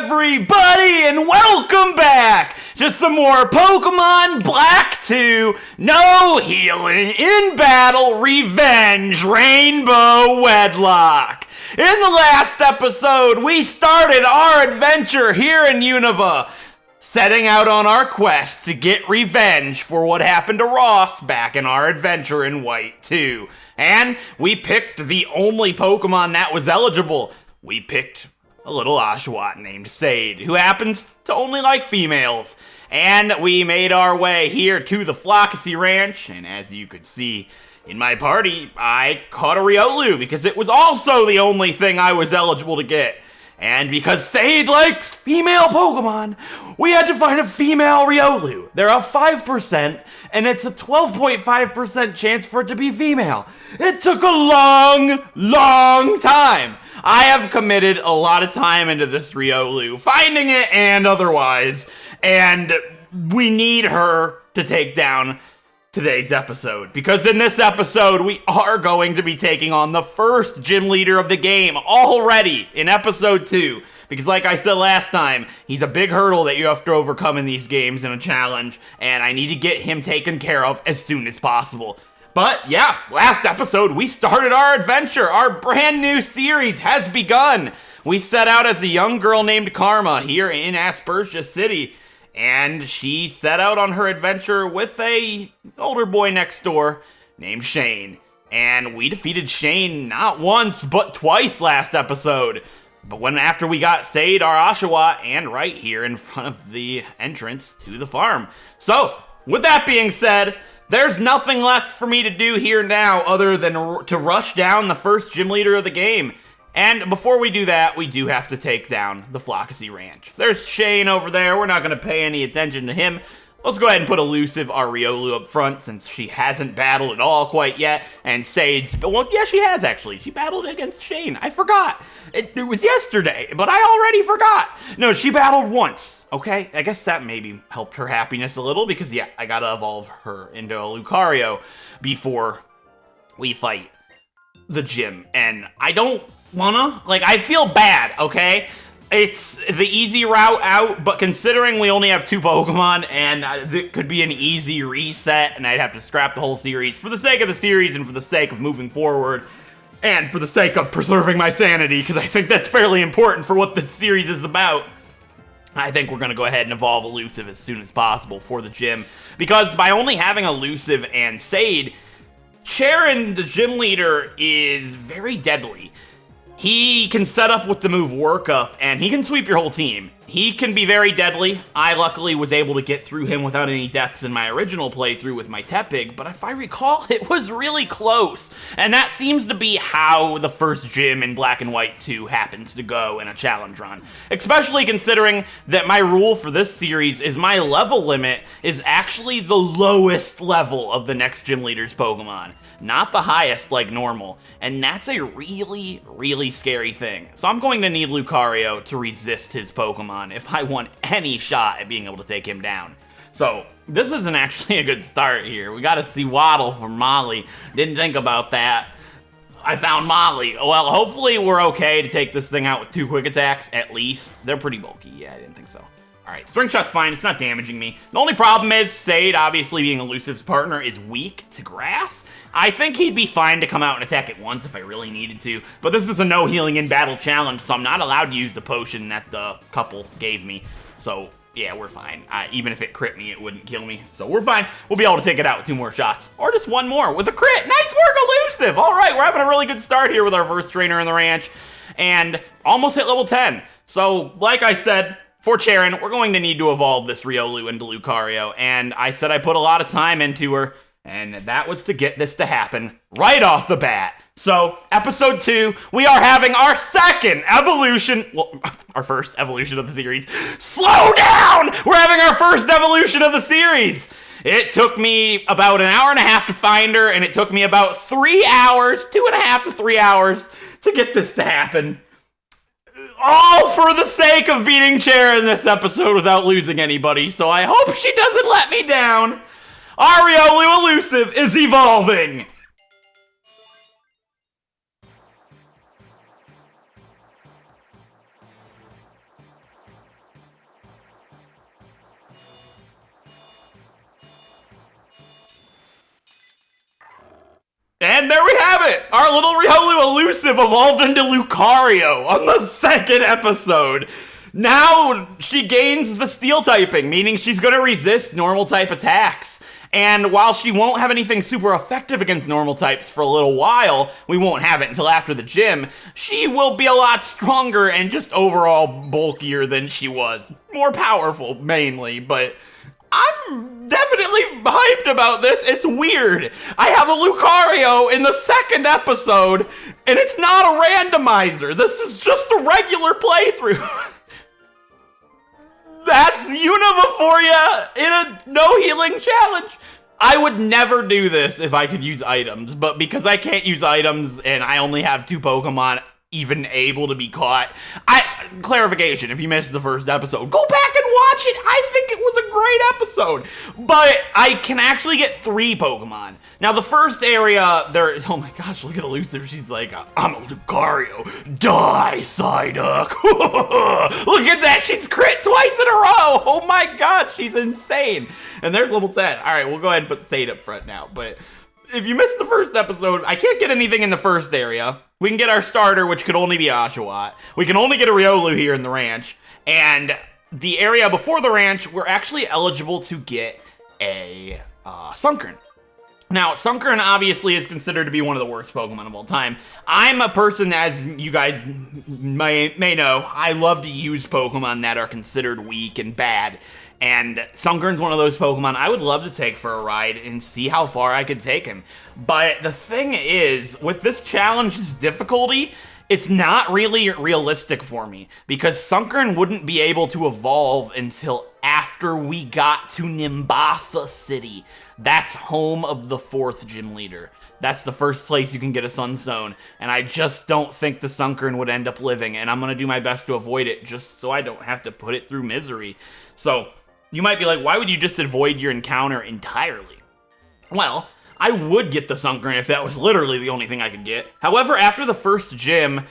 everybody, and welcome back to some more Pokemon Black 2 No Healing in Battle Revenge Rainbow Wedlocke. In the last episode, we started our adventure here in Unova, setting out on our quest to get revenge for what happened to Ross back in our adventure in White 2. And we picked the only Pokemon that was eligible. We picked a little Oshawott named Sade, who happens to only like females. And we made our way here to the Flockesy Ranch, and as you could see in my party, I caught a Riolu because it was also the only thing I was eligible to get. And because Sade likes female Pokemon, we had to find a female Riolu. They're a 5%, and it's a 12.5% chance for it to be female. It took a long time. I have committed a lot of time into this Riolu, finding it and otherwise, and we need her to take down today's episode, because in this episode we are going to be taking on the first gym leader of the game already in episode 2, because like I said last time, he's a big hurdle that you have to overcome in these games in a challenge, and I need to get him taken care of as soon as possible. But yeah, last episode we started our adventure. Our brand new series has begun. We set out as a young girl named Karma here in Aspersia City, and she set out on her adventure with a older boy next door named Shane. And we defeated Shane not once, but twice last episode. But after we got Sade, our Oshawott, and right here in front of the entrance to the farm. So, with that being said, there's nothing left for me to do here now other than to rush down the first gym leader of the game. And before we do that, we do have to take down the Flockesy Ranch. There's Shane over there. We're not going to pay any attention to him. Let's go ahead and put Elusive, our Riolu, up front since she hasn't battled at all quite yet. And Sade's, well, yeah, she has actually. She battled against Shane. I forgot. It was yesterday, but I already forgot. No, she battled once, okay? I guess that maybe helped her happiness a little because, yeah, I got to evolve her into a Lucario before we fight the gym. And I don't wanna, I feel bad, okay? It's the easy route out, but considering we only have 2 Pokemon, and it could be an easy reset, and I'd have to scrap the whole series, for the sake of the series, and for the sake of moving forward, and for the sake of preserving my sanity, because I think that's fairly important for what this series is about, I think we're gonna go ahead and evolve Elusive as soon as possible for the gym, because by only having Elusive and Sade, CHEREN, the gym leader, is very deadly. He can set up with the move Workup, and he can sweep your whole team. He can be very deadly. I luckily was able to get through him without any deaths in my original playthrough with my Tepig, but if I recall, it was really close. And that seems to be how the first gym in Black and White 2 happens to go in a challenge run. Especially considering that my rule for this series is my level limit is actually the lowest level of the next gym leader's Pokemon, not the highest like normal. And that's a really scary thing. So I'm going to need Lucario to resist his Pokemon if I want any shot at being able to take him down. So this isn't actually a good start here. We got to see Waddle for Molly. Didn't think about that. I found Molly. Well, hopefully we're okay to take this thing out with 2 quick attacks at least. They're pretty bulky. Yeah, I didn't think so. Alright, Spring Shot's fine. It's not damaging me. The only problem is Sade, obviously being Elusive's partner, is weak to grass. I think he'd be fine to come out and attack it once if I really needed to, but this is a no healing in battle challenge, so I'm not allowed to use the potion that the couple gave me. So, yeah, we're fine. Even if it crit me, it wouldn't kill me. So we're fine. We'll be able to take it out with 2 more shots. Or just 1 more with a crit. Nice work, Elusive! Alright, we're having a really good start here with our first trainer in the ranch. And almost hit level 10. So, like I said, for CHEREN, we're going to need to evolve this Riolu into Lucario, and I said I put a lot of time into her, and that was to get this to happen right off the bat. So, episode 2, we are having our second evolution, well, our first evolution of the series. Slow down! We're having our first evolution of the series! It took me about an hour and a half to find her, and it took me about 3 hours, 2.5 to 3 hours, to get this to happen. All for the sake of beating CHEREN this episode without losing anybody, so I hope she doesn't let me down. Our Riolu Elusive is evolving! And there we have it! Our little Riolu elusive evolved into Lucario on the second episode. Now she gains the steel typing, meaning she's going to resist normal type attacks. And while she won't have anything super effective against normal types for a little while, we won't have it until after the gym, she will be a lot stronger and just overall bulkier than she was. More powerful, mainly, but I'm definitely hyped about this. It's weird. I have a Lucario in the second episode, and it's not a randomizer. This is just a regular playthrough. That's Unova for you in a no healing challenge. I would never do this if I could use items, but because I can't use items and I only have 2 Pokemon even able to be caught. Clarification, if you missed the first episode, go back and watch it. I think it was a great episode. But I can actually get 3 Pokemon. Now the first area, there, oh my gosh, look at Elusive. She's like, I'm a Lucario. Die, Psyduck. Look at that, she's crit twice in a row. Oh my gosh, she's insane. And there's level 10. All right, we'll go ahead and put Sade up front now. But if you missed the first episode, I can't get anything in the first area. We can get our starter, which could only be Oshawott. We can only get a Riolu here in the ranch. And the area before the ranch, we're actually eligible to get a Sunkern. Now, Sunkern obviously is considered to be one of the worst Pokemon of all time. I'm a person, as you guys may know, I love to use Pokemon that are considered weak and bad. And Sunkern's one of those Pokemon I would love to take for a ride and see how far I could take him. But the thing is, with this challenge's difficulty, it's not really realistic for me, because Sunkern wouldn't be able to evolve until after we got to Nimbasa City. That's home of the 4th gym leader. That's the first place you can get a Sunstone, and I just don't think the Sunkern would end up living, and I'm going to do my best to avoid it just so I don't have to put it through misery. So, you might be like, why would you just avoid your encounter entirely? Well, I would get the Sunkern if that was literally the only thing I could get. However, after the first gym,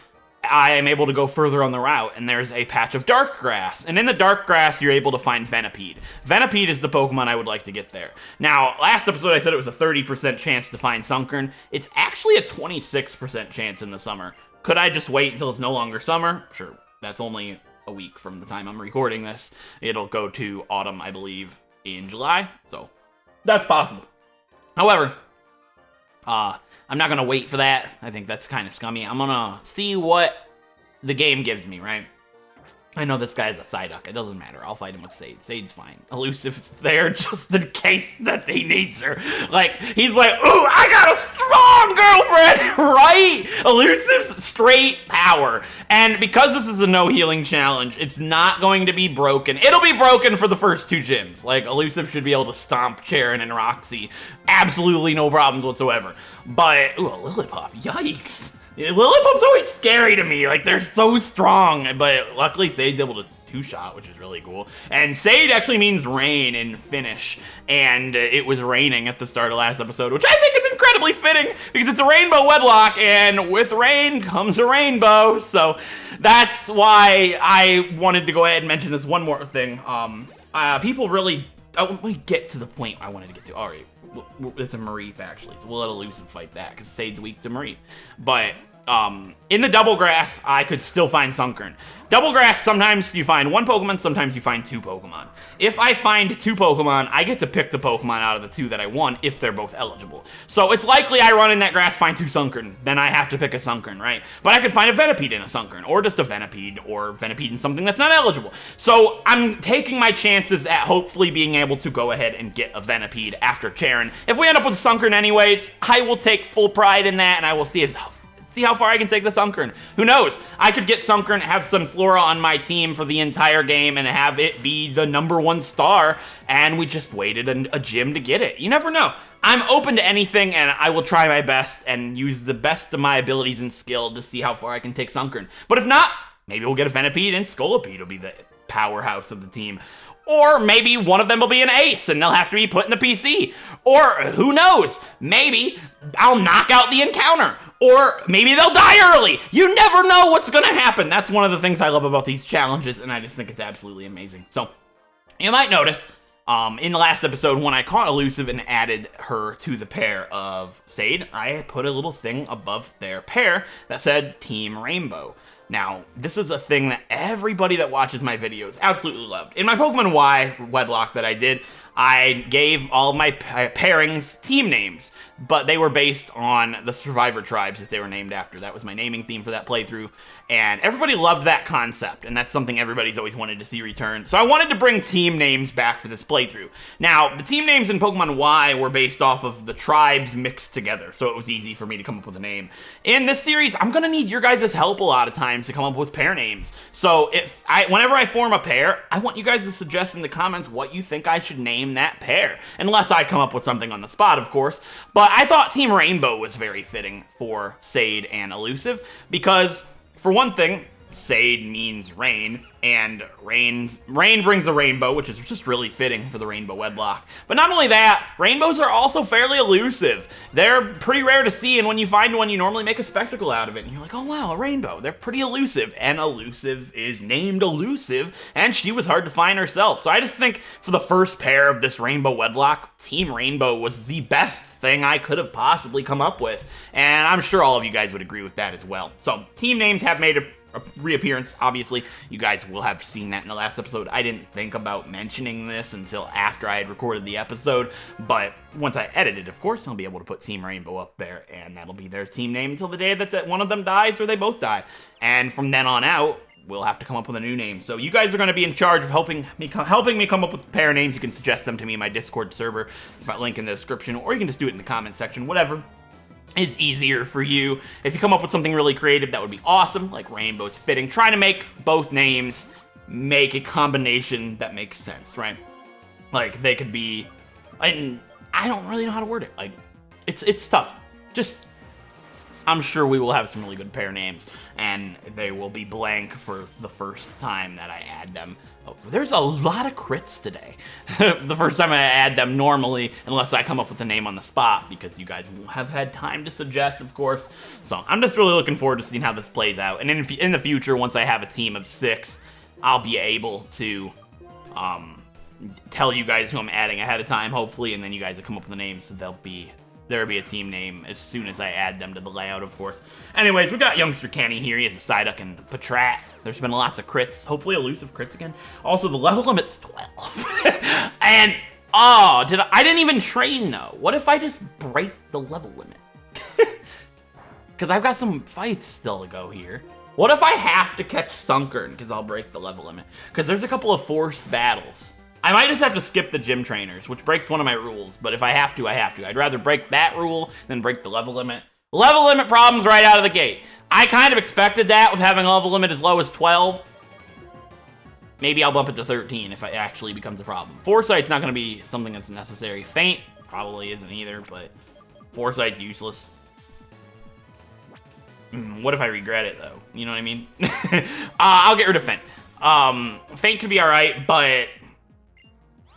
I am able to go further on the route, and there's a patch of dark grass. And in the dark grass, you're able to find Venipede. Venipede is the Pokemon I would like to get there. Now, last episode I said it was a 30% chance to find Sunkern. It's actually a 26% chance in the summer. Could I just wait until it's no longer summer? Sure, that's only a week from the time I'm recording this. It'll go to autumn, I believe, in July, so that's possible. However, I'm not gonna wait for that. I think that's kind of scummy. I'm gonna see what the game gives me, right? I know this guy's a Psyduck. It doesn't matter. I'll fight him with Sade. Sade's fine. Elusive's there just in case that he needs her. Like, he's like, ooh, I got a strong girlfriend, right? Elusive's straight power. And because this is a no healing challenge, it's not going to be broken. It'll be broken for the first 2 gyms. Like, Elusive should be able to stomp CHEREN and Roxy. Absolutely no problems whatsoever. But, ooh, a Lillipup. Yikes. Lillipup's always scary to me, like they're so strong, but luckily Sade's able to 2-shot, which is really cool. And Sade actually means rain in Finnish, and it was raining at the start of last episode, which I think is incredibly fitting, because it's a Rainbow Wedlocke, and with rain comes a rainbow, so that's why I wanted to go ahead and mention this one more thing. People really, let me get to the point I wanted to get to. All right. It's a Mareep, actually, so we'll let Elusive fight that, because Sade's weak to Mareep. But, in the Double Grass, I could still find Sunkern. Double Grass, sometimes you find 1 Pokemon, sometimes you find 2 Pokemon. If I find 2 Pokemon, I get to pick the Pokemon out of the 2 that I want, if they're both eligible. So it's likely I run in that grass, find 2 Sunkern, then I have to pick a Sunkern, right? But I could find a Venipede in a Sunkern, or just a Venipede, or Venipede in something that's not eligible. So I'm taking my chances at hopefully being able to go ahead and get a Venipede after CHEREN. If we end up with a Sunkern anyways, I will take full pride in that, and I will see how far I can take the Sunkern. Who knows? I could get Sunkern, have Sunflora on my team for the entire game, and have it be the #1 star, and we just waited a gym to get it. You never know. I'm open to anything, and I will try my best and use the best of my abilities and skill to see how far I can take Sunkern. But if not, maybe we'll get a Venipede, and Scolipede will be the powerhouse of the team. Or maybe one of them will be an ace and they'll have to be put in the PC. Or who knows? Maybe I'll knock out the encounter. Or maybe they'll die early. You never know what's gonna happen. That's one of the things I love about these challenges, and I just think it's absolutely amazing. So, you might notice In the last episode, when I caught Elusive and added her to the pair of Sade, I put a little thing above their pair that said Team Rainbow. Now, this is a thing that everybody that watches my videos absolutely loved. In my Pokemon Y Wedlocke that I did, I gave all of my pairings team names, but they were based on the survivor tribes that they were named after. That was my naming theme for that playthrough, and everybody loved that concept, and that's something everybody's always wanted to see return. So I wanted to bring team names back for this playthrough. Now, the team names in Pokemon Y were based off of the tribes mixed together, so it was easy for me to come up with a name. In this series, I'm gonna need your guys' help a lot of times to come up with pair names. So whenever I form a pair, I want you guys to suggest in the comments what you think I should name that pair, unless I come up with something on the spot, of course. But I thought Team Rainbow was very fitting for Sade and Elusive because, for one thing, Sade means rain, and rain brings a rainbow, which is just really fitting for the Rainbow Wedlocke. But not only that, rainbows are also fairly elusive. They're pretty rare to see, and when you find one, you normally make a spectacle out of it, and you're like, oh wow, a rainbow. They're pretty elusive, and Elusive is named Elusive, and she was hard to find herself. So I just think for the first pair of this Rainbow Wedlocke, Team Rainbow was the best thing I could have possibly come up with, and I'm sure all of you guys would agree with that as well. So team names have made a reappearance. Obviously, you guys will have seen that in the last episode. I didn't think about mentioning this until after I had recorded the episode, but once I edit it, of course, I'll be able to put Team Rainbow up there, and that'll be their team name until the day that one of them dies or they both die. And from then on out, we'll have to come up with a new name. So you guys are going to be in charge of helping me come up with pair names. You can suggest them to me in my Discord server. If I link in the description, or you can just do it in the comment section, whatever is easier for you. If you come up with something really creative, that would be awesome, like Rainbow's fitting. Trying to make both names make a combination that makes sense, right? Like, they could be, and I don't really know how to word it. Like, it's tough. Just, I'm sure we will have some really good pair names, and they will be blank for the first time that I add them. Oh, there's a lot of crits today. The first time I add them normally, unless I come up with a name on the spot, because you guys will have had time to suggest, of course. So I'm just really looking forward to seeing how this plays out. And in the future, once I have a team of 6, I'll be able to tell you guys who I'm adding ahead of time, hopefully, and then you guys will come up with the names, so there'll be a team name as soon as I add them to the layout, of course. Anyways, we got youngster Kenny here. He has a Psyduck and Patrat. There's been lots of crits. Hopefully elusive crits again. Also, the level limit's 12. And, oh, I didn't even train, though. What if I just break the level limit? Because I've got some fights still to go here. What if I have to catch Sunkern because I'll break the level limit? Because there's a couple of forced battles. I might just have to skip the gym trainers, which breaks one of my rules, but if I have to, I have to. I'd rather break that rule than break the level limit. Level limit problems right out of the gate. I kind of expected that with having a level limit as low as 12. Maybe I'll bump it to 13 if it actually becomes a problem. Foresight's not going to be something that's necessary. Feint probably isn't either, but Foresight's useless. What if I regret it, though? You know what I mean? I'll get rid of Feint. Feint could be alright, but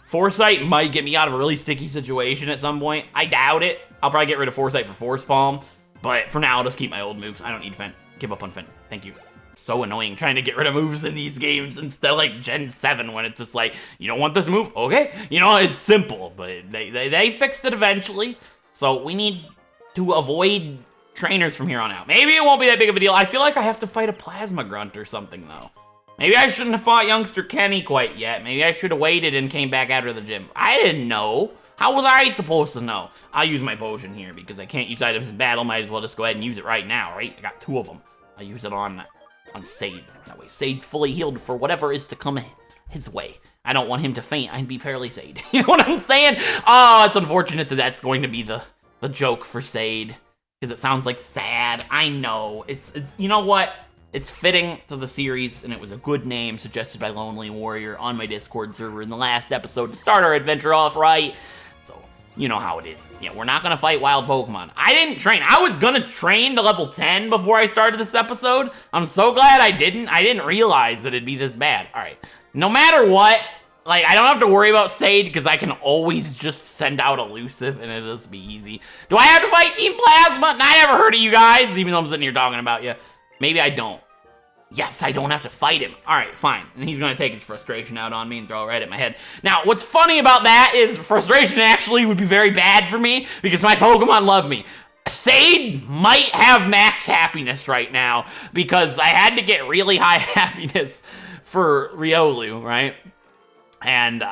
Foresight might get me out of a really sticky situation at some point. I doubt it. I'll probably get rid of Foresight for Force Palm, but for now, I'll just keep my old moves. I don't need Feint. Give up on Feint. Thank you. So annoying trying to get rid of moves in these games instead of like Gen 7 when it's just like, you don't want this move? Okay. You know, it's simple, but they fixed it eventually. So we need to avoid trainers from here on out. Maybe it won't be that big of a deal. I feel like I have to fight a Plasma Grunt or something, though. Maybe I shouldn't have fought youngster Kenny quite yet. Maybe I should have waited and came back out of the gym. I didn't know. How was I supposed to know? I'll use my potion here because I can't use items in battle. Might as well just go ahead and use it right now, right? I got 2 of them. I'll use it on Sade. That way Sade's fully healed for whatever is to come his way. I don't want him to faint. I'd be fairly Sade. You know what I'm saying? Oh, it's unfortunate that that's going to be the joke for Sade because it sounds like sad. I know. It's you know what? It's fitting to the series, and it was a good name suggested by Lonely Warrior on my Discord server in the last episode to start our adventure off right. So, you know how it is. Yeah, we're not gonna fight wild Pokemon. I didn't train. I was gonna train to level 10 before I started this episode. I'm so glad I didn't. I didn't realize that it'd be this bad. All right. No matter what, like, I don't have to worry about Sade because I can always just send out Elusive and it'll just be easy. Do I have to fight Team Plasma? I never heard of you guys, even though I'm sitting here talking about you. Maybe I don't. Yes, I don't have to fight him. All right, fine. And he's going to take his frustration out on me and throw it right at my head. Now, what's funny about that is frustration actually would be very bad for me because my Pokemon love me. Sade might have max happiness right now because I had to get really high happiness for Riolu, right? And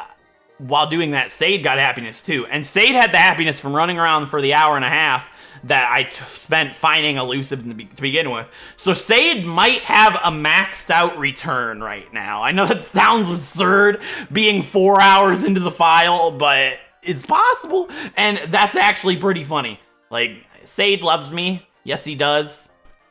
while doing that, Sade got happiness too. And Sade had the happiness from running around for the hour and a half that I spent finding elusive to begin with. So Sade might have a maxed out return right now. I know that sounds absurd being 4 hours into the file, but it's possible. And that's actually pretty funny. Like, Sade loves me. Yes, he does.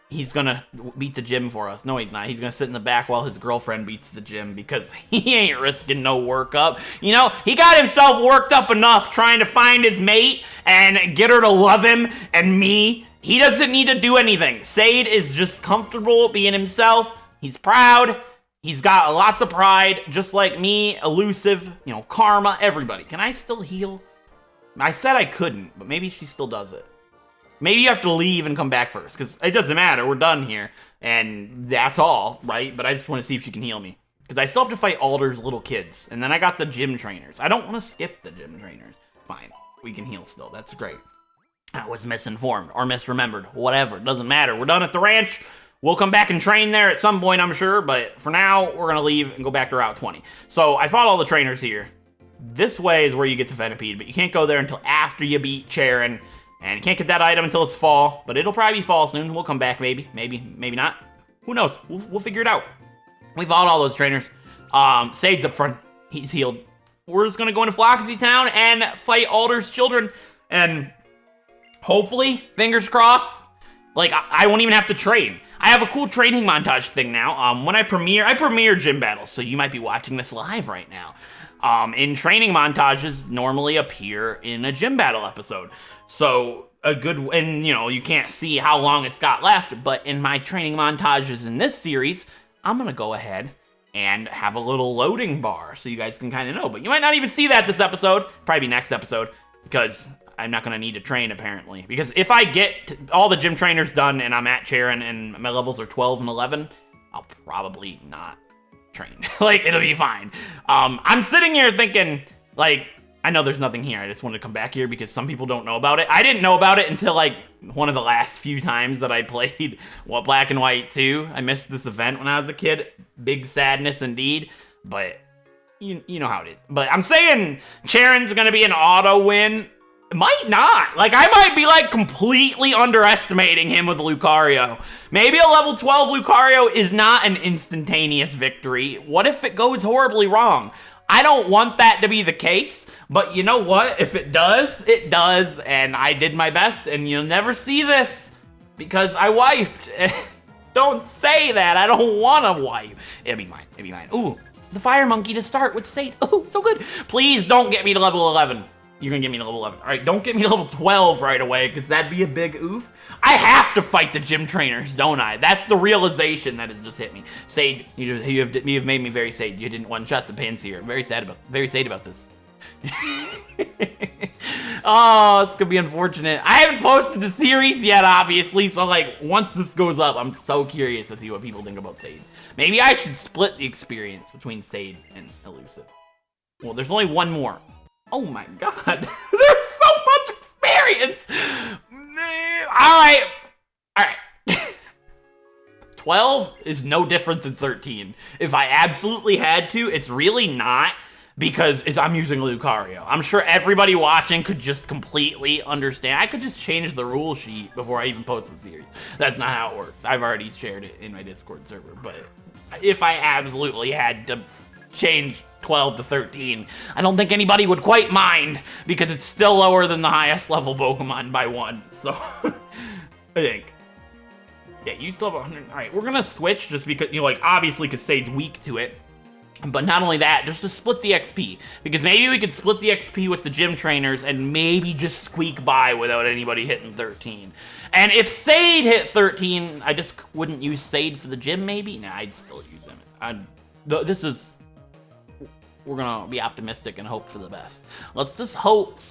He's gonna beat the gym for us. No, he's not. He's gonna sit in the back while his girlfriend beats the gym because he ain't risking no workup. You know, he got himself worked up enough trying to find his mate and get her to love him and me. He doesn't need to do anything. Sade is just comfortable being himself. He's proud. He's got lots of pride, just like me, elusive, you know, Karma, everybody. Can I still heal? I said I couldn't, but maybe she still does it. Maybe you have to leave and come back first, because it doesn't matter. We're done here, and that's all, right? But I just want to see if she can heal me, because I still have to fight Alder's little kids, and then I got the gym trainers. I don't want to skip the gym trainers. Fine, we can heal still. That's great. I was misinformed or misremembered. Whatever, it doesn't matter. We're done at the ranch. We'll come back and train there at some point, I'm sure, but for now, we're going to leave and go back to Route 20. So I fought all the trainers here. This way is where you get to Venipede, but you can't go there until after you beat CHEREN. And you can't get that item until it's fall, but it'll probably be fall soon. We'll come back, maybe not. Who knows? We'll figure it out. We fought all those trainers. Sade's up front. He's healed. We're just gonna go into Floxy Town and fight Alder's children. And hopefully, fingers crossed, like, I won't even have to train. I have a cool training montage thing now. When I premiere gym battles, so you might be watching this live right now. In training montages normally appear in a gym battle episode. So and you know, you can't see how long it's got left, but in my training montages in this series, I'm gonna go ahead and have a little loading bar so you guys can kind of know. But you might not even see that this episode, probably next episode, because I'm not gonna need to train apparently. Because if I get all the gym trainers done and I'm at CHEREN and my levels are 12 and 11, I'll probably not train. Like, it'll be fine. I'm sitting here thinking, like, I know there's nothing here. I just wanted to come back here because some people don't know about it. I didn't know about it until, like, one of the last few times that I played Black and White 2. I missed this event when I was a kid. Big sadness indeed, but you know how it is. But I'm saying CHEREN's gonna be an auto win. Might not. Like, I might be, like, completely underestimating him with Lucario. Maybe a level 12 Lucario is not an instantaneous victory. What if it goes horribly wrong? I don't want that to be the case, but you know what? If it does, it does, and I did my best, and you'll never see this because I wiped. Don't say that. I don't want to wipe. It'll be fine. It'll be fine. Ooh, the fire monkey to start with Sade. Oh, so good. Please don't get me to level 11. You're gonna get me to level 11. All right, don't get me to level 12 right away, because that'd be a big oof. I have to fight the gym trainers, don't I? That's the realization that has just hit me. Sade, you have made me very sad. You didn't one-shot the Panseer. Very sad about this. Oh, it's gonna be unfortunate. I haven't posted the series yet, obviously, so, like, once this goes up, I'm so curious to see what people think about Sade. Maybe I should split the experience between Sade and Elusive. Well, there's only one more. Oh my god, there's so much experience! Alright. 12 is no different than 13. If I absolutely had to, it's really not, because I'm using Lucario. I'm sure everybody watching could just completely understand. I could just change the rule sheet before I even post the series. That's not how it works. I've already shared it in my Discord server, but if I absolutely had to change 12 to 13, I don't think anybody would quite mind, because it's still lower than the highest level Pokemon by 1, so I think. Yeah, you still have 100. All right, we're gonna switch just because, you know, like, obviously because Sade's weak to it, but not only that, just to split the XP, because maybe we could split the XP with the gym trainers and maybe just squeak by without anybody hitting 13. And if Sade hit 13, I just wouldn't use Sade for the gym, maybe? Nah, I'd still use him. We're gonna be optimistic and hope for the best. Let's just hope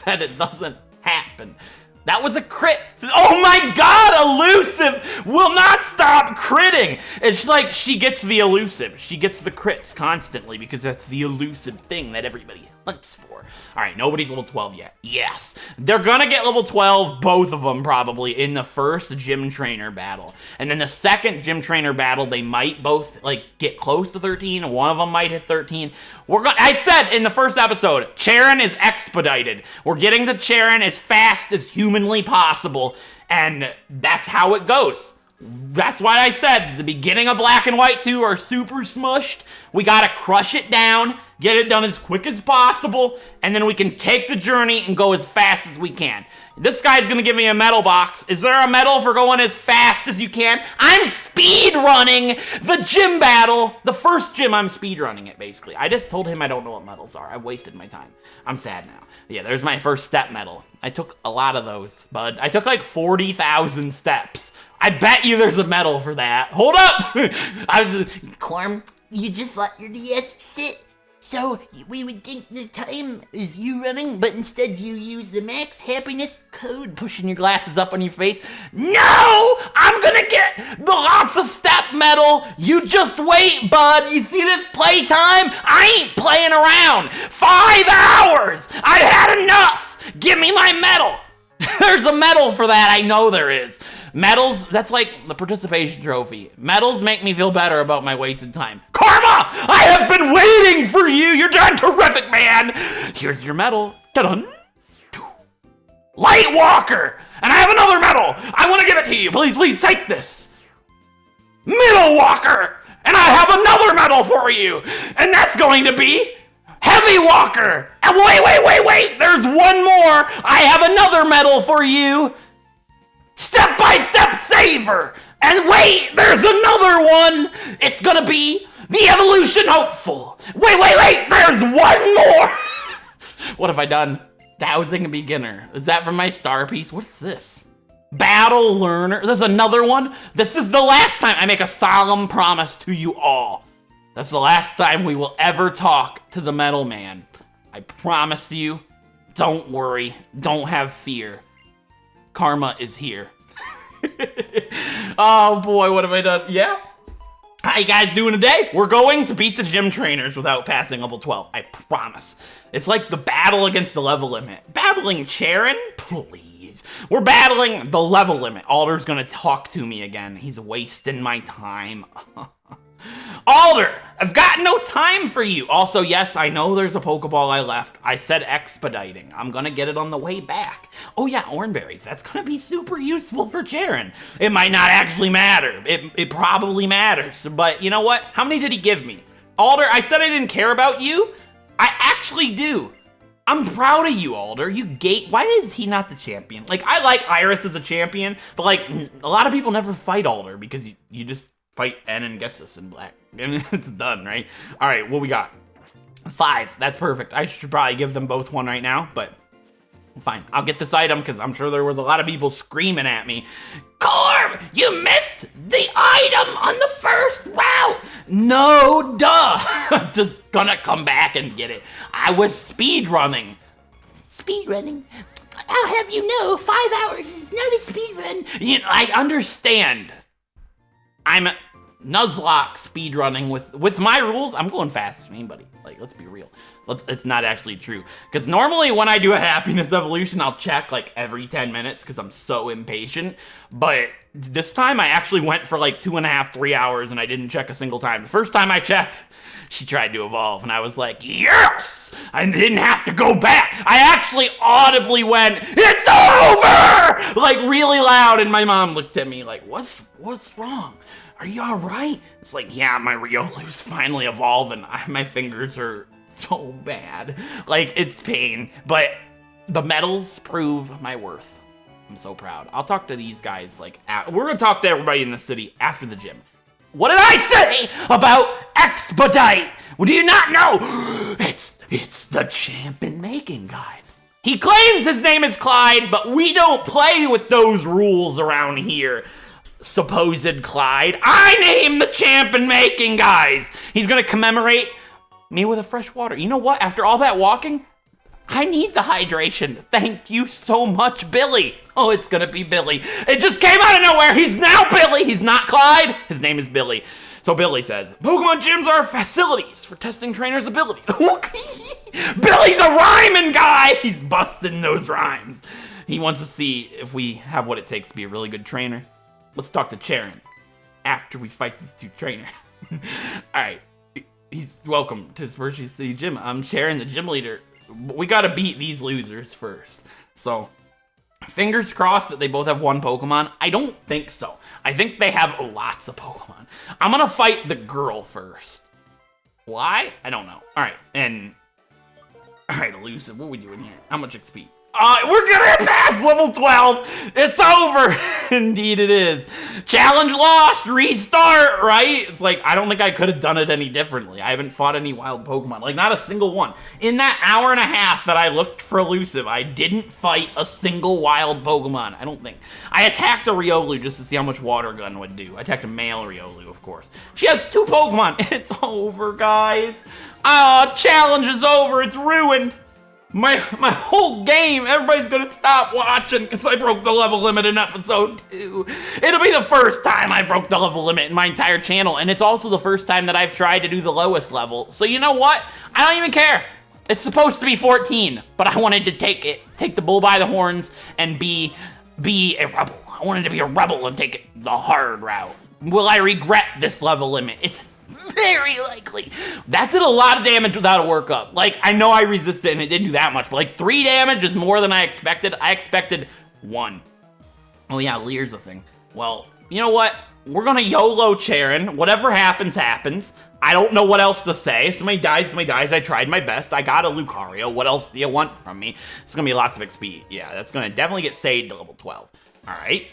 that it doesn't happen. That was a crit. Oh my god, elusive will not stop critting. It's like she gets the elusive. She gets the crits constantly because that's the elusive thing that everybody hunts for. All right, nobody's level 12 yet. Yes, they're gonna get level 12, both of them probably, in the first gym trainer battle. And then the second gym trainer battle, they might both like get close to 13, and one of them might hit 13. I said in the first episode, CHEREN is expedited. We're getting to CHEREN as fast as humanly possible, and that's how it goes. That's why I said the beginning of Black and White 2 are super smushed. We gotta crush it down, get it done as quick as possible, and then we can take the journey and go as fast as we can. This guy's gonna give me a medal box. Is there a medal for going as fast as you can? I'm speed running the gym battle. The first gym, I'm speed running it, basically. I just told him I don't know what medals are. I wasted my time. I'm sad now. Yeah, there's my first step medal. I took a lot of those, bud. I took like 40,000 steps. I bet you there's a medal for that. Hold up! Corm, you just let your DS sit, so we would think the time is you running, but instead you use the max happiness code. Pushing your glasses up on your face. No! I'm gonna get the lots of step medal. You just wait, bud. You see this playtime? I ain't playing around. 5 hours! I've had enough! Give me my medal! There's a medal for that, I know there is. Medals, that's like the participation trophy. Medals make me feel better about my wasted time. Kroma! I have been waiting for you! You're doing terrific, man! Here's your medal. Ta-dun! Light Walker! And I have another medal! I want to give it to you. Please, please take this. Middle Walker! And I have another medal for you! And that's going to be Heavy Walker! And wait! There's one more! I have another medal for you! Step-by-step saver! And wait, there's another one! It's gonna be the Evolution Hopeful! Wait, there's one more! What have I done? Dowsing a Beginner. Is that from my star piece? What's this? Battle Learner. There's another one? This is the last time I make a solemn promise to you all. That's the last time we will ever talk to the Metal Man. I promise you, don't worry, don't have fear. Karma is here. Oh boy, what have I done? Yeah? How you guys doing today? We're going to beat the gym trainers without passing level 12, I promise. It's like the battle against the level limit. Battling CHEREN? Please. We're battling the level limit. Alder's gonna talk to me again. He's wasting my time. Alder, I've got no time for you. Also, yes, I know there's a Pokeball I left. I said expediting. I'm gonna get it on the way back. Oh yeah, Oranberries. That's gonna be super useful for CHEREN. It might not actually matter. It probably matters. But you know what? How many did he give me? Alder, I said I didn't care about you. I actually do. I'm proud of you, Alder. Why is he not the champion? Like, I like Iris as a champion, but like, a lot of people never fight Alder because you just fight N and gets us in black. And it's done, right? All right, what we got? 5, that's perfect. I should probably give them both one right now, but fine. I'll get this item because I'm sure there was a lot of people screaming at me. Corm, you missed the item on the first route. No, duh. Just gonna come back and get it. I was speed running. Speed running? I'll have you know, 5 hours is not a speed run. You know, I understand. I'm Nuzlocke speedrunning with my rules. I'm going faster than anybody. Like, let's be real. It's not actually true. Because normally when I do a happiness evolution, I'll check like every 10 minutes because I'm so impatient. But this time I actually went for like 2.5, 3 hours and I didn't check a single time. The first time I checked, she tried to evolve and I was like, yes! I didn't have to go back. I actually audibly went, it's over! Like really loud, and my mom looked at me like, what's wrong? Are you all right? It's like, yeah, my Riolu's finally evolving. My fingers are so bad. Like, it's pain. But the medals prove my worth. I'm so proud. I'll talk to these guys, like, we're gonna talk to everybody in the city after the gym. What did I say about expedite? Well, do you not know? It's the champion making guy. He claims his name is Clyde, but we don't play with those rules around here. Supposed Clyde. I name the champion making guys. He's gonna commemorate me with a fresh water. You know what? After all that walking, I need the hydration. Thank you so much, Billy. Oh, it's gonna be Billy. It just came out of nowhere. He's now Billy. He's not Clyde. His name is Billy. So Billy says, Pokemon gyms are facilities for testing trainers' abilities. Billy's a rhyming guy. He's busting those rhymes. He wants to see if we have what it takes to be a really good trainer. Let's talk to CHEREN after we fight these two trainers. All right. He's welcome to Spurgy City Gym. I'm CHEREN, the gym leader. We gotta beat these losers first. So, fingers crossed that they both have one Pokemon. I don't think so. I think they have lots of Pokemon. I'm gonna fight the girl first. Why? I don't know. Alright, Elusive, what are we doing here? How much XP? We're gonna pass level 12! It's over! Indeed it is. Challenge lost! Restart, right? It's like, I don't think I could have done it any differently. I haven't fought any wild Pokemon. Like, not a single one. In that hour and a half that I looked for Elusive, I didn't fight a single wild Pokemon. I don't think. I attacked a Riolu just to see how much Water Gun would do. I attacked a male Riolu, of course. She has 2 Pokemon. It's over, guys. Challenge is over. It's ruined. My whole game, everybody's gonna stop watching because I broke the level limit in episode 2. It'll be the first time I broke the level limit in my entire channel, and it's also the first time that I've tried to do the lowest level. So you know what? I don't even care. It's supposed to be 14, but I wanted to take the bull by the horns and be a rebel. I wanted to be a rebel and take it the hard route. Will I regret this level limit? It's very likely. That did a lot of damage without a workup. Like, I know I resisted and it didn't do that much, but like 3 damage is more than I expected. I expected 1. Oh yeah, Lear's a thing. Well, you know what? We're gonna YOLO CHEREN. Whatever happens, happens. I don't know what else to say. If somebody dies, somebody dies. I tried my best. I got a Lucario. What else do you want from me? It's gonna be lots of XP. Yeah, that's gonna definitely get saved to level 12. All right,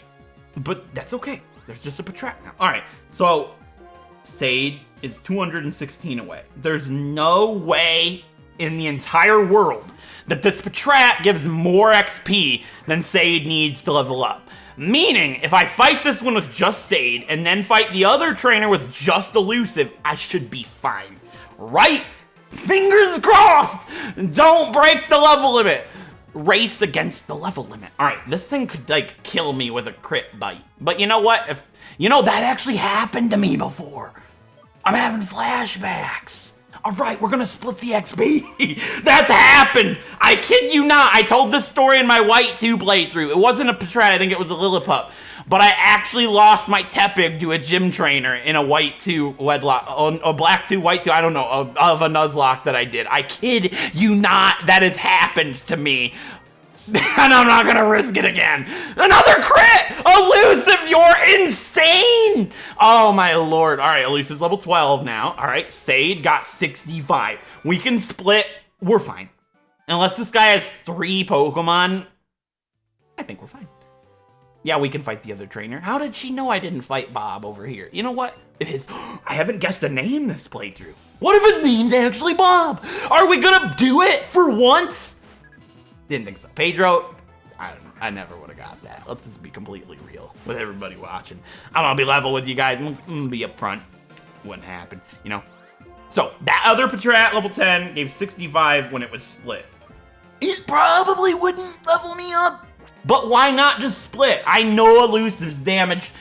but that's okay. There's just a Patrat now. All right, so Sade is 216 away. There's no way in the entire world that this Patrat gives more XP than Sade needs to level up. Meaning, if I fight this one with just Sade and then fight the other trainer with just Elusive, I should be fine. Right? Fingers crossed! Don't break the level limit. Race against the level limit. All right, this thing could like kill me with a crit bite. But you know what? That actually happened to me before. I'm having flashbacks. All right, we're gonna split the XP. That's happened. I kid you not. I told this story in my White 2 playthrough. It wasn't a Patrat, I think it was a Lillipup. But I actually lost my Tepig to a gym trainer in a White 2 Wedlocke, a Black 2, White 2, I don't know, of a Nuzlocke that I did. I kid you not, that has happened to me. And I'm not gonna risk it again. Another crit! Elusive, you're insane! Oh my lord. All right, Elusive's level 12 now. All right, Sade got 65. We can split. We're fine. Unless this guy has 3 Pokemon, I think we're fine. Yeah, we can fight the other trainer. How did she know I didn't fight Bob over here? You know what? I haven't guessed a name this playthrough. What if his name's actually Bob? Are we gonna do it for once? Didn't think so. Pedro, I don't know. I never would have got that. Let's just be completely real with everybody watching. I'm gonna be level with you guys. I'm gonna be up front. Wouldn't happen, you know? So, that other Patrat, level 10, gave 65 when it was split. It probably wouldn't level me up. But why not just split? I know Elusive's damage.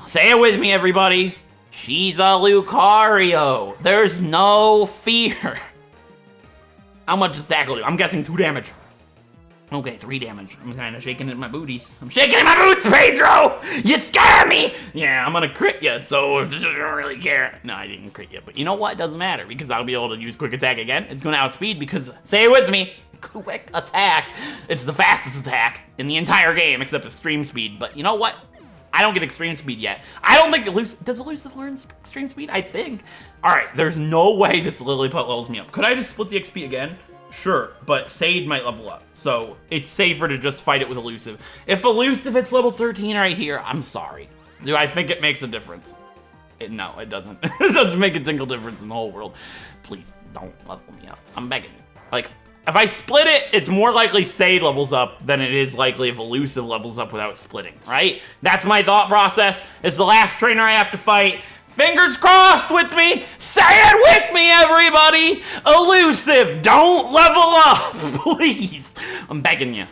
Say it with me, everybody. She's a Lucario. There's no fear. How much does Tackle do? I'm guessing 2 damage. Okay, 3 damage. I'm kind of shaking in my booties. I'm shaking in my boots, Pedro! You scare me! Yeah, I'm gonna crit you, so I don't really care. No, I didn't crit you, but you know what? It doesn't matter, because I'll be able to use Quick Attack again. It's gonna outspeed, because, say it with me, Quick Attack. It's the fastest attack in the entire game, except Extreme Speed. But you know what? I don't get Extreme Speed yet. I don't think does Elusive learn Extreme Speed? I think. All right, there's no way this Lillipup levels me up. Could I just split the XP again? Sure, but Sade might level up. So it's safer to just fight it with Elusive. If Elusive hits level 13 right here, I'm sorry. Do I think it makes a difference? No, it doesn't. It doesn't make a single difference in the whole world. Please don't level me up. I'm begging you. Like, if I split it, it's more likely Sade levels up than it is likely if Elusive levels up without splitting, right? That's my thought process. It's the last trainer I have to fight. Fingers crossed with me. Say it with me, everybody. Elusive, don't level up, please. I'm begging you.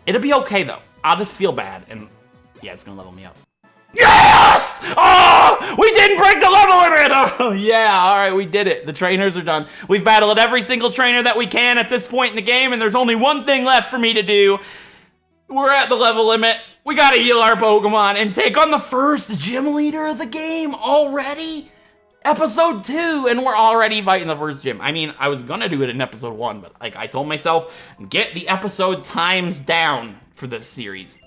It'll be okay, though. I'll just feel bad, and yeah, it's gonna level me up. Yes! Oh, we didn't break the level limit! Oh, yeah, all right, we did it. The trainers are done. We've battled every single trainer that we can at this point in the game, and there's only one thing left for me to do. We're at the level limit. We gotta heal our Pokemon and take on the first gym leader of the game already? Episode 2, and we're already fighting the first gym. I mean, I was gonna do it in episode 1, but like I told myself, get the episode times down for this series.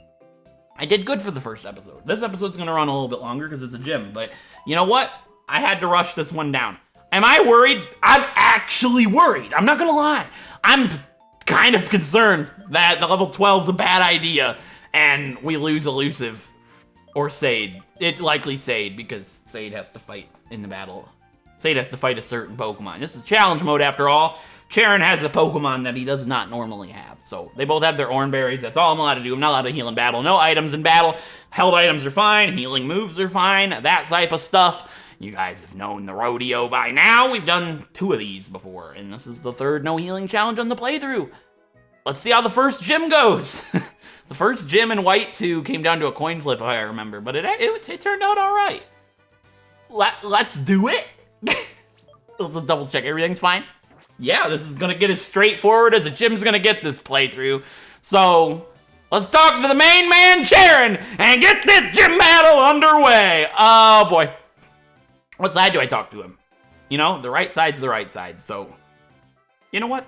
I did good for the first episode. This episode's gonna run a little bit longer because it's a gym, but you know what? I had to rush this one down. Am I worried? I'm actually worried. I'm not gonna lie. I'm kind of concerned that the level 12 is a bad idea and we lose Elusive or Sade. It likely Sade because Sade has to fight in the battle. Sade has to fight a certain Pokemon. This is challenge mode after all. CHEREN has a Pokemon that he does not normally have. So they both have their Oran Berries. That's all I'm allowed to do. I'm not allowed to heal in battle. No items in battle. Held items are fine. Healing moves are fine. That type of stuff. You guys have known the rodeo by now. We've done 2 of these before. And this is the 3rd no healing challenge on the playthrough. Let's see how the first gym goes. The first gym in White 2 came down to a coin flip, if I remember. But it turned out all right. Let's do it. Let's double check. Everything's fine. Yeah, this is gonna get as straightforward as a gym's gonna get this playthrough. So, let's talk to the main man, CHEREN, and get this gym battle underway. Oh boy. What side do I talk to him? You know, the right side's the right side, so, you know what?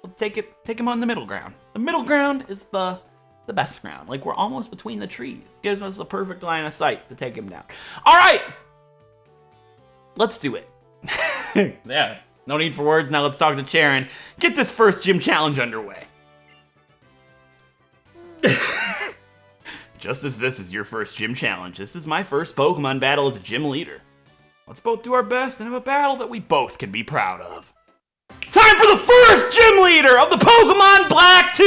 We'll take him on the middle ground. The middle ground is the best ground. Like, we're almost between the trees. Gives us a perfect line of sight to take him down. All right. Let's do it. Yeah. No need for words, now let's talk to CHEREN. Get this first gym challenge underway. Just as this is your first gym challenge, this is my first Pokemon battle as a gym leader. Let's both do our best and have a battle that we both can be proud of. Time for the first gym leader of the Pokemon Black 2,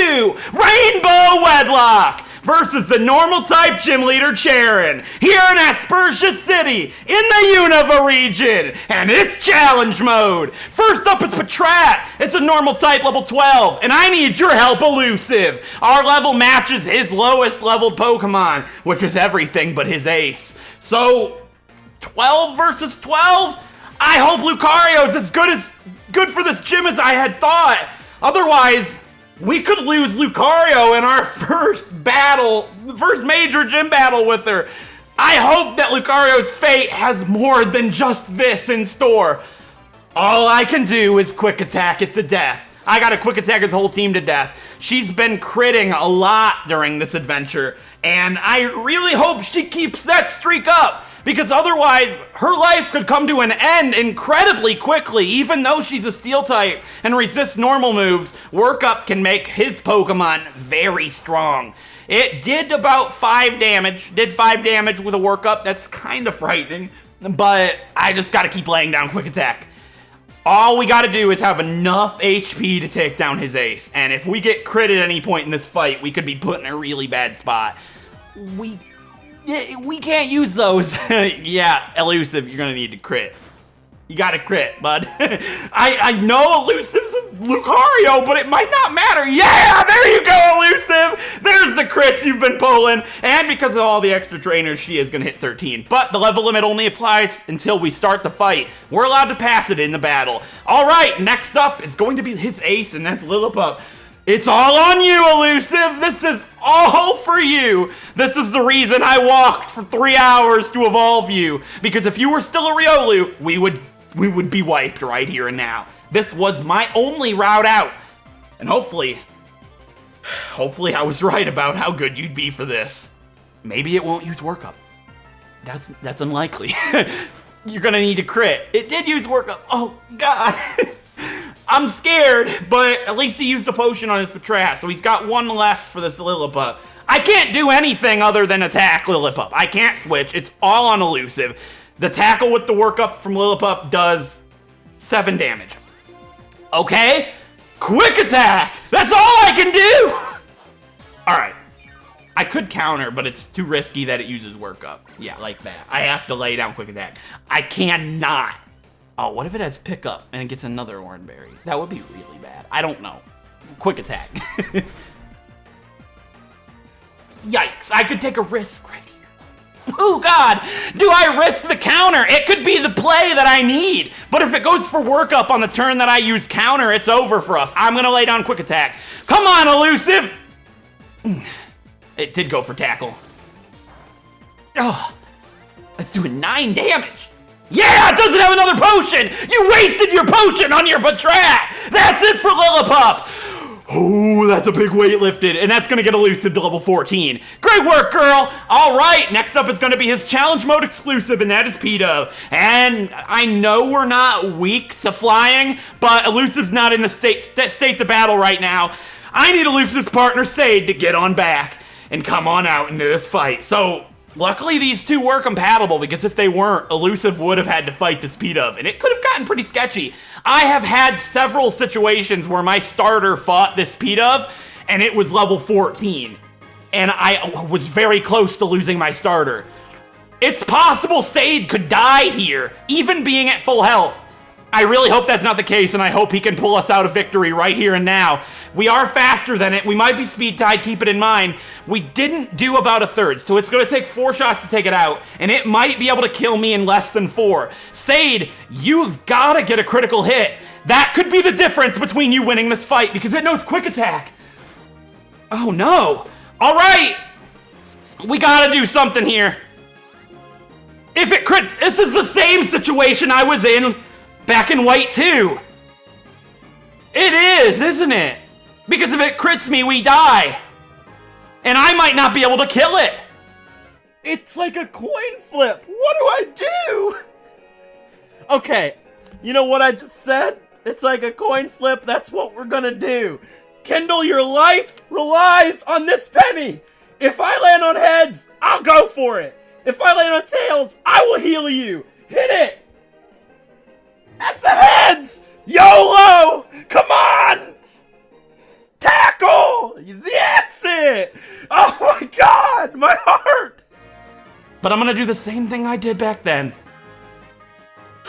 Rainbow Wedlocke, versus the normal type gym leader CHEREN, here in Aspertia City, in the Unova region, and it's challenge mode. First up is Patrat. It's a normal type level 12, and I need your help, Elusive. Our level matches his lowest leveled Pokemon, which is everything but his ace. So, 12 versus 12? I hope Lucario's as good for this gym as I had thought. Otherwise, we could lose Lucario in our first battle, the first major gym battle with her. I hope that Lucario's fate has more than just this in store. All I can do is quick attack it to death. I gotta quick attack his whole team to death. She's been critting a lot during this adventure, and I really hope she keeps that streak up. Because otherwise, her life could come to an end incredibly quickly. Even though she's a steel type and resists normal moves, Work Up can make his Pokemon very strong. It did about 5 damage. Did 5 damage with a Work Up. That's kind of frightening. But I just gotta keep laying down Quick Attack. All we gotta do is have enough HP to take down his ace. And if we get crit at any point in this fight, we could be put in a really bad spot. We can't use those. Yeah, Elusive, you're gonna need to crit. You gotta crit, bud. I know Elusive's Lucario, but it might not matter. Yeah, there you go, Elusive. There's the crits you've been pulling. And because of all the extra trainers, she is gonna hit 13. But the level limit only applies until we start the fight. We're allowed to pass it in the battle. All right, next up is going to be his ace, and that's Lillipup. It's all on you, Elusive. This is all for you. This is the reason I walked for 3 hours to evolve you. Because if you were still a Riolu, we would be wiped right here and now. This was my only route out. And hopefully I was right about how good you'd be for this. Maybe it won't use Work Up. That's unlikely. You're gonna need to crit. It did use Work Up. Oh, God. I'm scared, but at least he used a potion on his Patrat, so he's got 1 less for this Lillipup. I can't do anything other than attack Lillipup. I can't switch. It's all on Elusive. The tackle with the Work Up from Lillipup does 7 damage. Okay, Quick Attack. That's all I can do. All right. I could counter, but it's too risky that it uses Work Up. Yeah, like that. I have to lay down Quick Attack. I cannot Oh, what if it has pickup and it gets another Oranberry? That would be really bad. I don't know. Quick attack. Yikes, I could take a risk right here. Oh God, do I risk the counter? It could be the play that I need. But if it goes for workup on the turn that I use counter, it's over for us. I'm gonna lay down quick attack. Come on, elusive. It did go for tackle. Oh, it's doing 9 damage. Yeah, it doesn't have another potion! You wasted your potion on your Patrat! That's it for Lillipup! Oh, that's a big weight lifted, and that's gonna get elusive to level 14. Great work, girl! Alright, next up is gonna be his challenge mode exclusive, and that is Pedo. And I know we're not weak to flying, but elusive's not in the state to battle right now. I need elusive's partner, Sade, to get on back and come on out into this fight. So, luckily, these two were compatible, because if they weren't, elusive would have had to fight the speed of, and it could have gotten pretty sketchy. I have had several situations where my starter fought this speed of, and it was level 14, and I was very close to losing my starter. It's possible Sade could die here, even being at full health. I really hope that's not the case, and I hope he can pull us out a victory right here and now. We are faster than it. We might be speed tied, keep it in mind. We didn't do about a third, so it's going to take 4 shots to take it out, and it might be able to kill me in less than 4. Sade, you've got to get a critical hit. That could be the difference between you winning this fight, because it knows quick attack. Oh no. All right. We got to do something here. If it crit, this is the same situation I was in back in White 2. It is, isn't it? Because if it crits me, we die. And I might not be able to kill it. It's like a coin flip. What do I do? Okay, you know what I just said? It's like a coin flip. That's what we're gonna do. Kendall, your life relies on this penny. If I land on heads, I'll go for it. If I land on tails, I will heal you. Hit it. That's a heads! YOLO! Come on! Tackle! That's it! Oh my God! My heart! But I'm gonna do the same thing I did back then.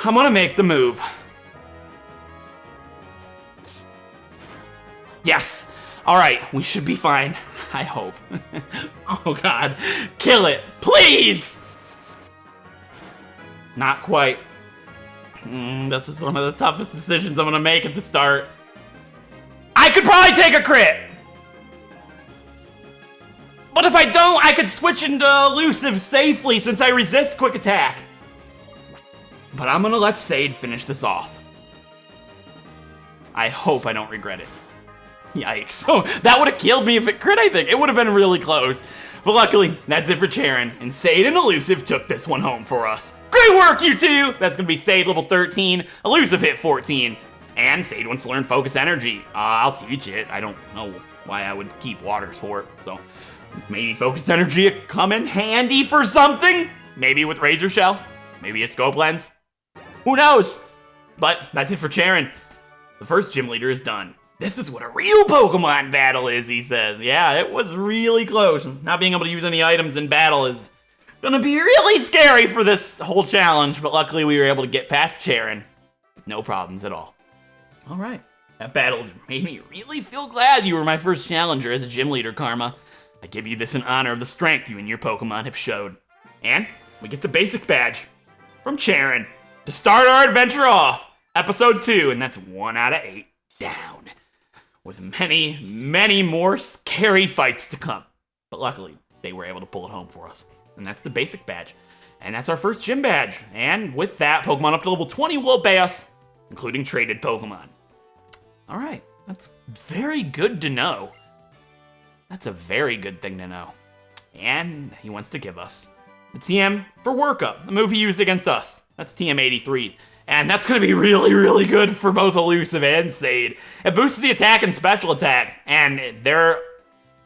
I'm gonna make the move. Yes! Alright, we should be fine. I hope. Oh God. Kill it! Please! Not quite. This is one of the toughest decisions I'm gonna make at the start. I could probably take a crit! But if I don't, I could switch into elusive safely since I resist quick attack. But I'm gonna let Sade finish this off. I hope I don't regret it. Yikes. Oh, that would have killed me if it crit, I think. It would have been really close. But luckily, that's it for CHEREN, and Sade and elusive took this one home for us. Great work, you two! That's gonna be Sade level 13, elusive hit 14, and Sade wants to learn focus energy. I'll teach it. I don't know why I would keep water sport, so maybe focus energy would come in handy for something? Maybe with Razor Shell? Maybe a scope lens? Who knows? But that's it for CHEREN. The first gym leader is done. This is what a real Pokemon battle is, he says. Yeah, it was really close. Not being able to use any items in battle is gonna be really scary for this whole challenge, but luckily we were able to get past CHEREN with no problems at all. All right, that battle has made me really feel glad you were my first challenger as a gym leader, Karma. I give you this in honor of the strength you and your Pokemon have showed. And we get the basic badge from CHEREN to start our adventure off, episode 2, and that's 1 out of 8 down, with many, many more scary fights to come. But luckily, they were able to pull it home for us. And that's the basic badge. And that's our first gym badge. And with that, Pokemon up to level 20 will obey us, including traded Pokemon. Alright, that's very good to know. That's a very good thing to know. And he wants to give us the TM for Workup, the move he used against us. That's TM83. And that's going to be really, really good for both Elusive and Sade. It boosts the attack and special attack, and they're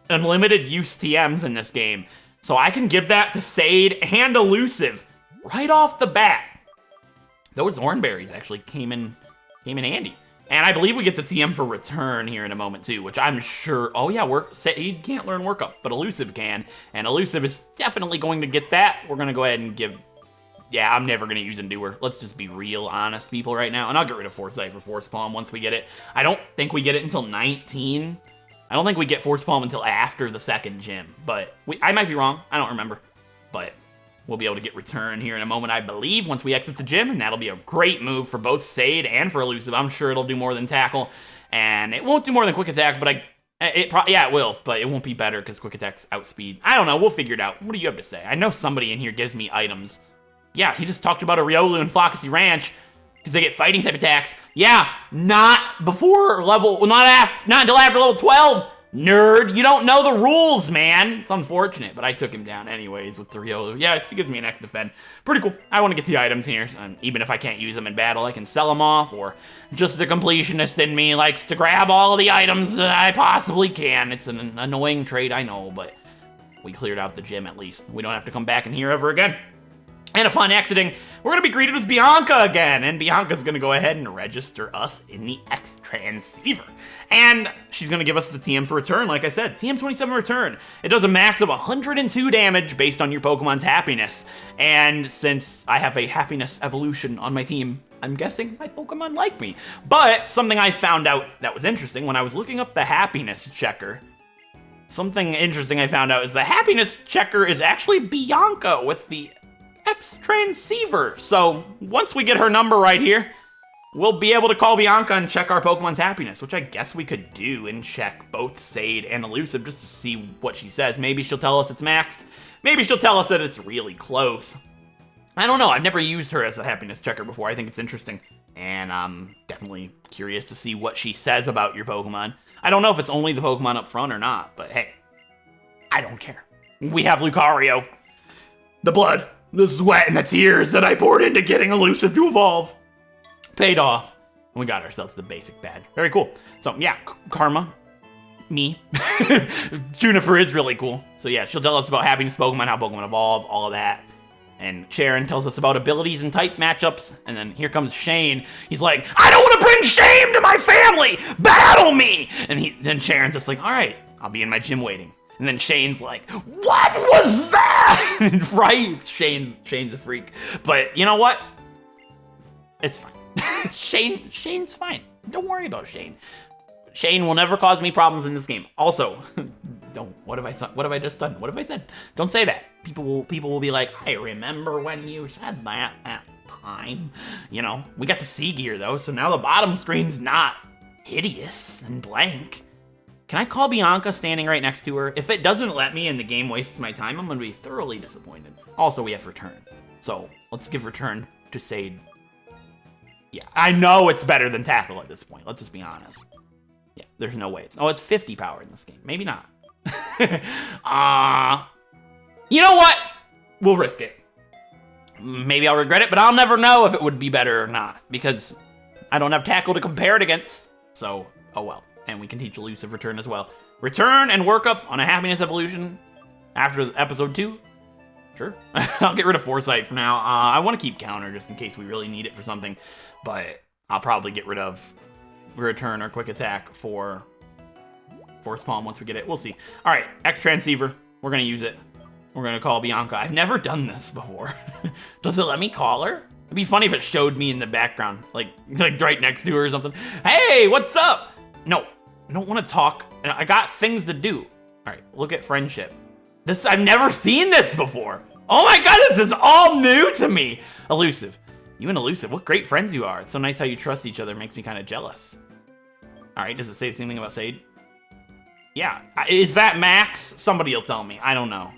unlimited use TMs in this game. So I can give that to Sade and Elusive right off the bat. Those Oranberries actually came in handy. And I believe we get the TM for Return here in a moment too, which I'm sure, oh yeah, Sade can't learn Workup, but Elusive can. And Elusive is definitely going to get that. We're going to go ahead and give yeah, I'm never going to use Endure. Let's just be real honest people right now. And I'll get rid of Foresight for Force Palm once we get it. I don't think we get it until 19. I don't think we get Force Palm until after the second gym. But I might be wrong. I don't remember. But we'll be able to get Return here in a moment, I believe, once we exit the gym. And that'll be a great move for both Sade and for Elusive. I'm sure it'll do more than Tackle. And it won't do more than Quick Attack, but yeah, it will, but it won't be better because Quick Attack's outspeed. I don't know, we'll figure it out. What do you have to say? I know somebody in here gives me items. Yeah, he just talked about a Riolu and Floccesy Ranch because they get fighting type attacks. Yeah, not before level, not until after level 12. Nerd, you don't know the rules, man. It's unfortunate, but I took him down anyways with the Riolu. Yeah, she gives me an X defend. Pretty cool. I want to get the items here. And even if I can't use them in battle, I can sell them off, or just the completionist in me likes to grab all of the items that I possibly can. It's an annoying trait, I know, but we cleared out the gym at least. We don't have to come back in here ever again. And upon exiting, we're going to be greeted with Bianca again, and Bianca's going to go ahead and register us in the X Transceiver. And she's going to give us the TM for Return, like I said, TM27 Return. It does a max of 102 damage based on your Pokemon's happiness. And since I have a happiness evolution on my team, I'm guessing my Pokemon like me. But something I found out that was interesting when I was looking up the happiness checker, something interesting I found out is the happiness checker is actually Bianca with the X Transceiver. So once we get her number right here, we'll be able to call Bianca and check our Pokemon's happiness, which I guess we could do and check both Sade and Elusive just to see what she says. Maybe she'll tell us it's maxed. Maybe she'll tell us that it's really close. I don't know. I've never used her as a happiness checker before. I think it's interesting. And I'm definitely curious to see what she says about your Pokemon. I don't know if it's only the Pokemon up front or not, but hey, I don't care. We have Lucario. The blood, the sweat, and the tears that I poured into getting Elusive to evolve paid off. And we got ourselves the basic bad. Very cool. So yeah, Karma, me. Juniper is really cool. So yeah, she'll tell us about happiness Pokemon, how Pokemon evolve, all of that. And CHEREN tells us about abilities and type matchups. And then here comes Shane. He's like, I don't want to bring shame to my family! Battle me! And then CHEREN's just like, all right, I'll be in my gym waiting. And then Shane's like, what was that? Right? Shane's a freak. But you know what? It's fine. Shane's fine. Don't worry about Shane. Shane will never cause me problems in this game. Also, what have I just done? What have I said? Don't say that. People will be like, I remember when you said that time. You know, we got the C gear though, so now the bottom screen's not hideous and blank. Can I call Bianca standing right next to her? If it doesn't let me and the game wastes my time, I'm gonna be thoroughly disappointed. Also, we have Return. So let's give Return to Sade. Yeah, I know it's better than Tackle at this point. Let's just be honest. Yeah, there's no way. It's 50 power in this game. Maybe not. You know what? We'll risk it. Maybe I'll regret it, but I'll never know if it would be better or not because I don't have Tackle to compare it against. So, oh well. And we can teach Elusive Return as well. Return and work up on a happiness evolution after episode 2. Sure. I'll get rid of Foresight for now. I want to keep Counter just in case we really need it for something. But I'll probably get rid of Return or Quick Attack for Force Palm once we get it. We'll see. All right, X Transceiver. We're going to use it. We're going to call Bianca. I've never done this before. Does it let me call her? It'd be funny if it showed me in the background, like right next to her or something. Hey, what's up? No, I don't want to talk. I got things to do. All right, look at friendship. I've never seen this before. Oh my god, this is all new to me. Elusive. You and Elusive, what great friends you are. It's so nice how you trust each other. It makes me kind of jealous. All right, does it say the same thing about Sade? Yeah, is that max? Somebody will tell me. I don't know.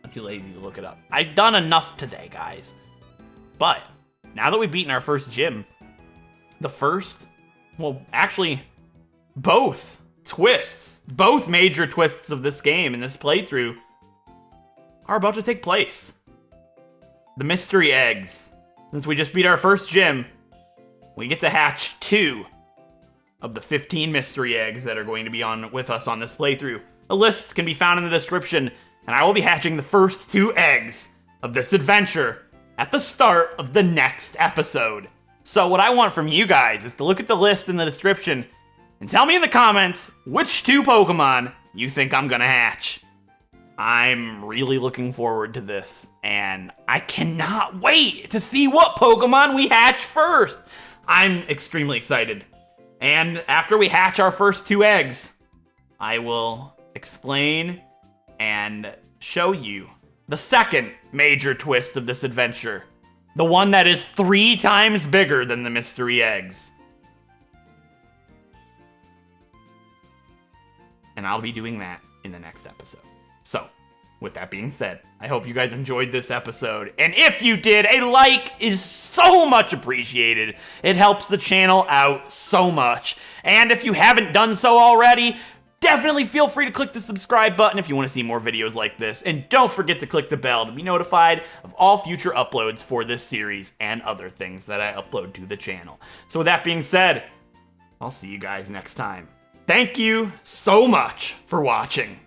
I'm too lazy to look it up. I've done enough today, guys. But now that we've beaten our first gym, actually, both major twists of this game in this playthrough are about to take place. The mystery eggs. Since we just beat our first gym, we get to hatch 2 of the 15 mystery eggs that are going to be on with us on this playthrough. A list can be found in the description, and I will be hatching the first 2 eggs of this adventure at the start of the next episode. So what I want from you guys is to look at the list in the description and tell me in the comments which 2 Pokemon you think I'm gonna hatch. I'm really looking forward to this, and I cannot wait to see what Pokemon we hatch first. I'm extremely excited. And after we hatch our first 2 eggs, I will explain and show you the second major twist of this adventure. The one that is 3 times bigger than the mystery eggs. And I'll be doing that in the next episode. So, with that being said, I hope you guys enjoyed this episode. And if you did, a like is so much appreciated. It helps the channel out so much. And if you haven't done so already, definitely feel free to click the subscribe button if you want to see more videos like this. And don't forget to click the bell to be notified of all future uploads for this series and other things that I upload to the channel. So with that being said, I'll see you guys next time. Thank you so much for watching.